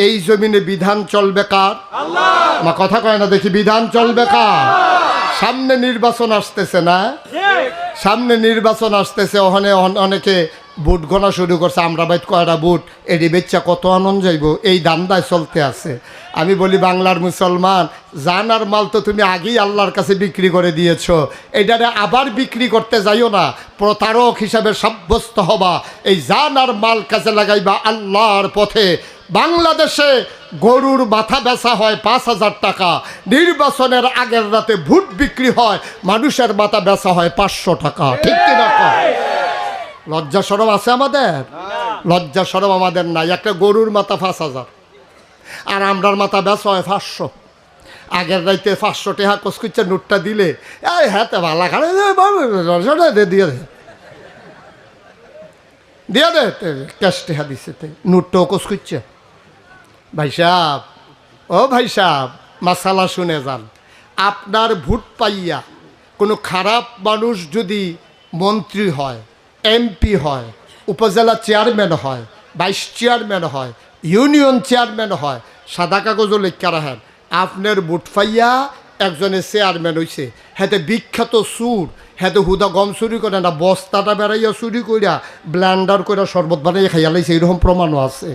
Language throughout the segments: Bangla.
এই জমিনে বিধান চলবে কার? আল্লাহ। আমার কথা কয় না দেখি, বিধান চলবে কার? সামনে নির্বাচন আসতেছে না, সামনে নির্বাচন আসতেছে। ওখানে অনেকে বুট গোনা শুরু করছে, আমরা বাইত কয়টা বুট এটি বেচ্চা কত আনন্দ যাইব, এই দান্দায় চলতে আছে। আমি বলি বাংলার মুসলমান, জানার মাল তো তুমি আগেই আল্লাহর কাছে বিক্রি করে দিয়েছো, এটারে আবার বিক্রি করতে যাইও না, প্রতারক হিসাবে সাব্যস্ত হবা। এই জানার মাল কাজে লাগাইবা আল্লাহর পথে। বাংলাদেশে গরুর মাথা বেচা হয় ৫,০০০ টাকা, নির্বাচনের আগের রাতে ভোট বিক্রি হয়, মানুষের মাথা বেচা হয় ৫০০ টাকা। ঠিক কিনা? লজ্জা শরম আছে আমাদের? লজ্জা শরম আমাদের নাই। একটা গরুর মাথা ৫,০০০ আর আমরার মাথা বেচা হয় ৫০০। আগের রাইতে ৫০০ টাকা কসকুচ্চা নোটটা দিলে এই হ্যাঁ তো ভালো খানে দিয়ে দে দিয়ে দে ক্যাশ টেহা দিছে, নোটটাও কসকুচ্চা। ভাই সাহেব, ও ভাই সাহেব, মাসালা শুনে যান। আপনার ভোট পাইয়া কোনো খারাপ মানুষ যদি মন্ত্রী হয়, এমপি হয়, উপজেলা চেয়ারম্যান হয়, ভাইস চেয়ারম্যান হয়, ইউনিয়ন চেয়ারম্যান হয়, সাদা কাগজও লেখা রাখেন আপনার ভোট পাইয়া একজনের চেয়ারম্যান হয়েছে, হেতে বিখ্যাত সুর, হেতে হুদা গম চুরি করে না, বস্তাটা বেড়াইয়া চুরি কইরা ব্ল্যান্ডার করে শরবত বানাইয়া খাইয়া লাইছে, এরকম প্রমাণও আছে।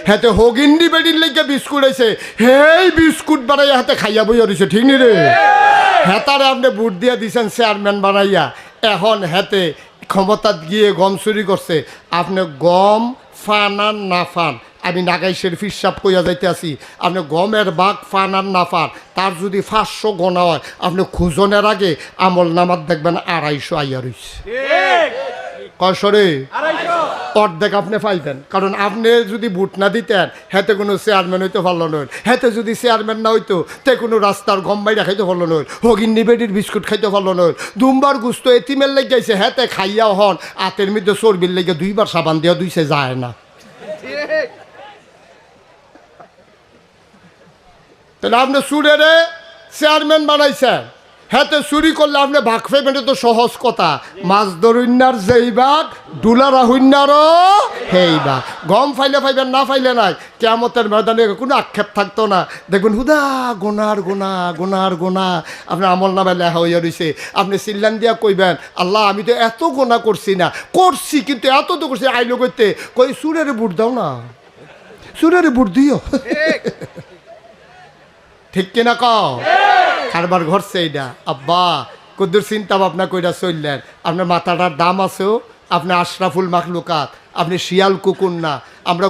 হেতে হগিন্ডি বেডির লেগে বিস্কুট আইছে, হেই বিস্কুট বানাইয়া হাতে খাইয়া বইয়া দিছে। ঠিক নি রে? হেতারে আপনি ভোট দিয়া দিছেন চেয়ারম্যান বানাইয়া, এখন হেতে ক্ষমতাত গিয়ে গম চুরি করছে। আপনি গম ফান আর না ফান, আমি নাগাইশের ফিসাব কইয়া যাইতে আসি, আপনি গমের বাঘ ফান আর না ফান, তার যদি ৫০০ গোনা হয়, আপনি খুঁজনের আগে আমল নামার দেখবেন ২৫০ আইয়া রইছে। কয়শরে? অর্ধেক আপনি পাইবেন। কারণ আপনি যদি ভোট না দিতেন, হেতে কোনো চেয়ারম্যান হইতে পারলো নয়, হেতে যদি চেয়ারম্যান না হইতো তে কোনো রাস্তার গম বাইরা খাইতে পারলো নয়, হগিন্নি বেডির বিস্কুট খাইতে পারলো নয়, দুমবার গুস্ত এতিমের লেগাইছে, হেতে খাইয়া হন আতের মধ্যে চর্বির লেগে ২বার সাবান দিয়া দুইছে যায় না। তাহলে আপনি চুরেরে চেয়ারম্যান বানাইছেন, হেতে চুরি করলে আপনি ভাগ পাইবেন, তো সহজ কথা। মাছ ধরুন্যার যেই বাঘ, ডুলারা হইন্যারও সেই বাঘ। গম ফাইলে পাইবেন, না ফাইলে নাই, কিয়ামতের ময়দানে কোনো আক্ষেপ থাকতো না। দেখুন হুদা গোনার গোনা, গোনার গোনা আপনার আমল নামে লেখা হইয়া রয়েছে। আপনি চিল্লান দিয়া কইবেন, আল্লাহ আমি তো এত গোনা করছি না, করছি কিন্তু এত তো করছি, আইলো করতে কই চুরের বুট দাও না, চুরের বুট দিও। ঠিক কিনা কও? কারবার ঘটছে এইটা। আব্বা কদ্দুর চিন্তা ভাবনা কইরা চললেন, আপনার মাথাটার দাম আছেও, আপনি আশরাফুল মাখলুকাত, আপনি শিয়াল কুকুর না। আমরা